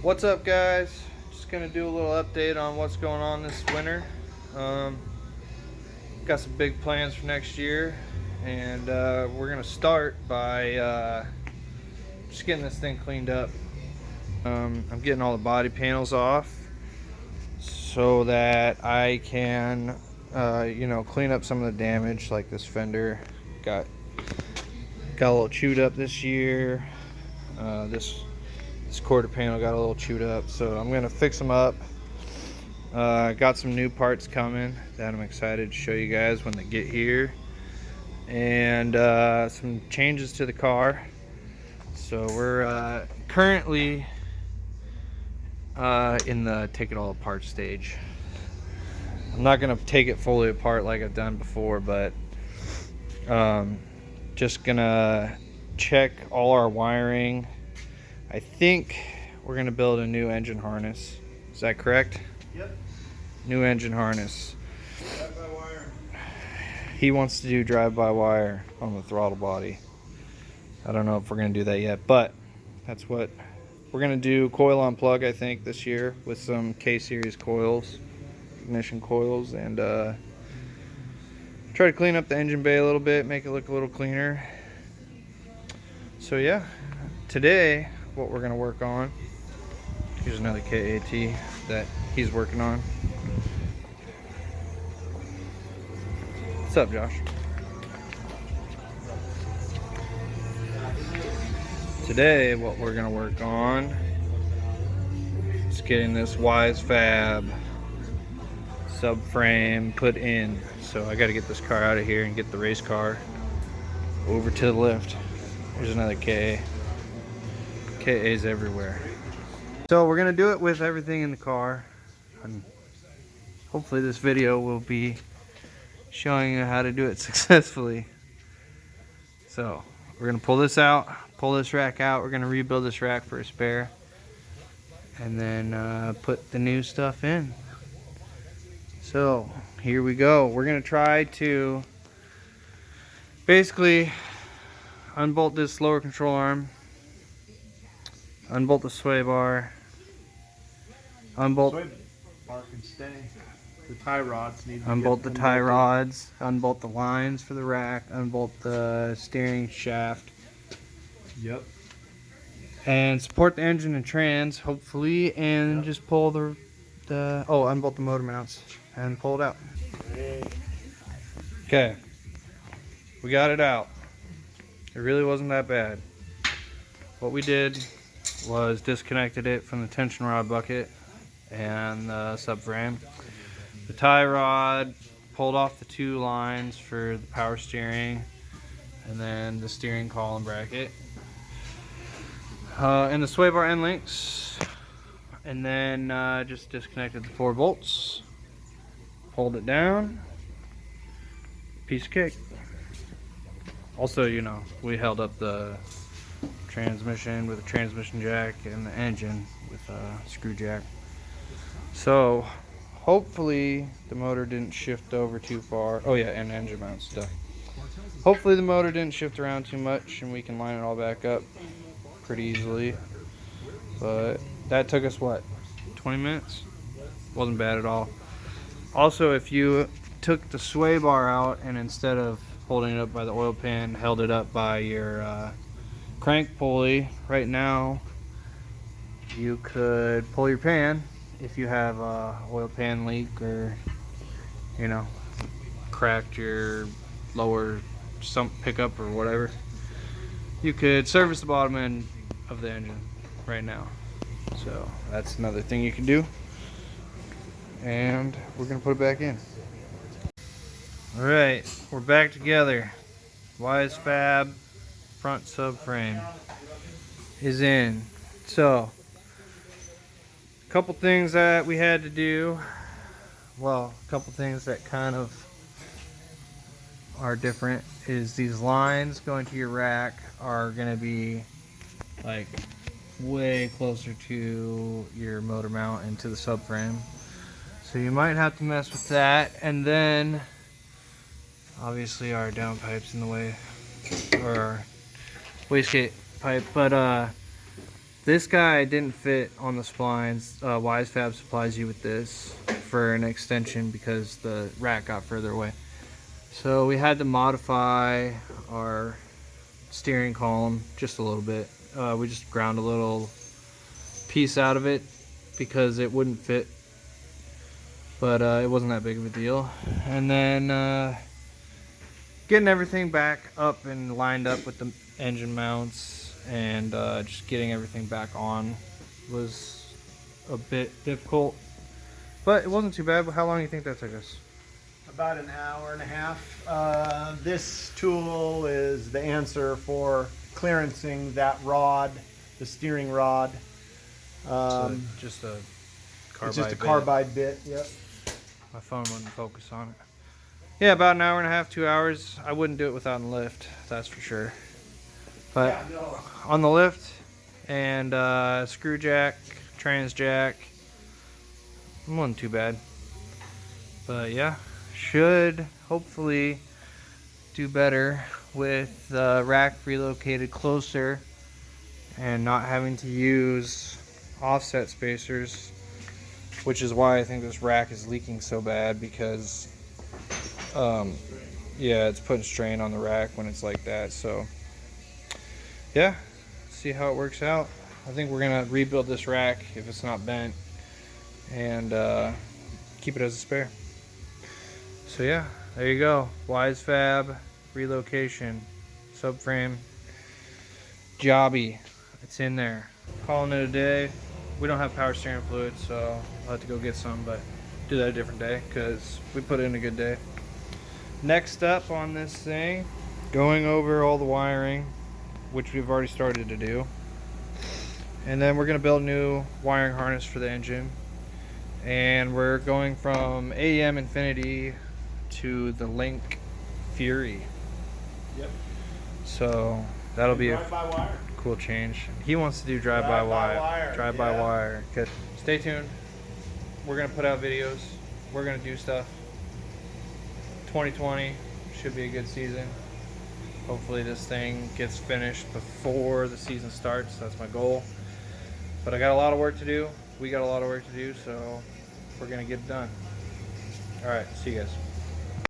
What's up, guys? Just gonna do a little update on what's going on this winter. Got some big plans for next year, and we're gonna start by just getting this thing cleaned up. I'm getting all the body panels off so that I can clean up some of the damage. Like this fender got a little chewed up this year. This quarter panel got a little chewed up, so I'm gonna fix them up. Got some new parts coming that I'm excited to show you guys when they get here, and some changes to the car. So we're currently in the take it all apart stage. I'm not gonna take it fully apart like I've done before, but just gonna check all our wiring. I think we're gonna build a new engine harness. Is that correct? Yep. New engine harness. Drive-by-wire. He wants to do drive-by-wire on the throttle body. I don't know if we're gonna do that yet, but that's what we're gonna do. Coil on plug, I think, this year with some K-series coils, ignition coils, and try to clean up the engine bay a little bit, make it look a little cleaner. So yeah, today what we're gonna work on, here's another KAT that he's working on. What's up, Josh? Today what we're gonna work on is getting this Wisefab subframe put in. So I got to get this car out of here and get the race car over to the lift. There's another KA. KA's everywhere. So we're gonna do it with everything in the car, and hopefully this video will be showing you how to do it successfully. So we're gonna pull this out, pull this rack out. We're gonna rebuild this rack for a spare, and then put the new stuff in. So here we go. We're gonna try to basically unbolt this lower control arm, unbolt the sway bar, unbolt Sway bar can stay. The tie rods need to unbolt get the tie unbolted. rods, unbolt the lines for the rack, unbolt the steering shaft. Yep. And support the engine and trans, hopefully, and just pull the unbolt the motor mounts and pull it out. Okay, we got it out. It really wasn't that bad. What we did was disconnected it from the tension rod bucket and the subframe. The tie rod, pulled off the two lines for the power steering, and then the steering column bracket. And the sway bar end links, and then just disconnected the 4 bolts, pulled it down, piece of cake. Also, we held up the transmission with a transmission jack and the engine with a screw jack. So hopefully the motor didn't shift over too far. Oh yeah, and engine mount stuff. Hopefully the motor didn't shift around too much and we can line it all back up pretty easily. But that took us what, 20 minutes? Wasn't bad at all. Also, if you took the sway bar out and instead of holding it up by the oil pan, held it up by your crank pulley, right now you could pull your pan if you have a oil pan leak, or cracked your lower sump pickup or whatever. You could service the bottom end of the engine right now. So that's another thing you can do, and we're gonna put it back in. Alright, we're back together. Wisefab front subframe is in. So a couple things that we had to do. Well, a couple things that kind of are different is these lines going to your rack are going to be like way closer to your motor mount and to the subframe. So you might have to mess with that. And then obviously our downpipe's in the way, or our wastegate pipe, but This guy didn't fit on the splines. Wisefab supplies you with this for an extension because the rack got further away. So we had to modify our steering column just a little bit. We just ground a little piece out of it because it wouldn't fit, but it wasn't that big of a deal. And then getting everything back up and lined up with the engine mounts and just getting everything back on was a bit difficult, but it wasn't too bad. How long do you think that took us? About an hour and a half. This tool is the answer for clearancing that rod, the steering rod. Just a carbide It's just a bit. carbide bit. Yep. My phone wouldn't focus on it. Yeah, about an hour and a half, 2 hours. I wouldn't do it without a lift, that's for sure. But Yeah, no. on the lift and screw jack, trans jack, it wasn't too bad. But yeah, should hopefully do better with the rack relocated closer and not having to use offset spacers, which is why I think this rack is leaking so bad, because yeah, it's putting strain on the rack when it's like that. So yeah, see how it works out. I think we're gonna rebuild this rack if it's not bent and keep it as a spare. So yeah, there you go. Wisefab relocation subframe jobby. It's in there. Calling it a day. We don't have power steering fluid, so I'll have to go get some, but do that a different day because we put in a good day. Next up on this thing, going over all the wiring, which we've already started to do. And then we're going to build a new wiring harness for the engine. And we're going from AEM Infinity to the Link Fury. Yep. So that'll be a Drive-by-wire. cool change. He wants to do drive-by-wire. Drive-by-wire, Drive-by-wire. Good. Stay tuned. We're going to put out videos. We're going to do stuff. 2020 should be a good season. Hopefully this thing gets finished before the season starts. That's my goal. But I got a lot of work to do. We got a lot of work to do, so we're going to get it done. All right, see you guys.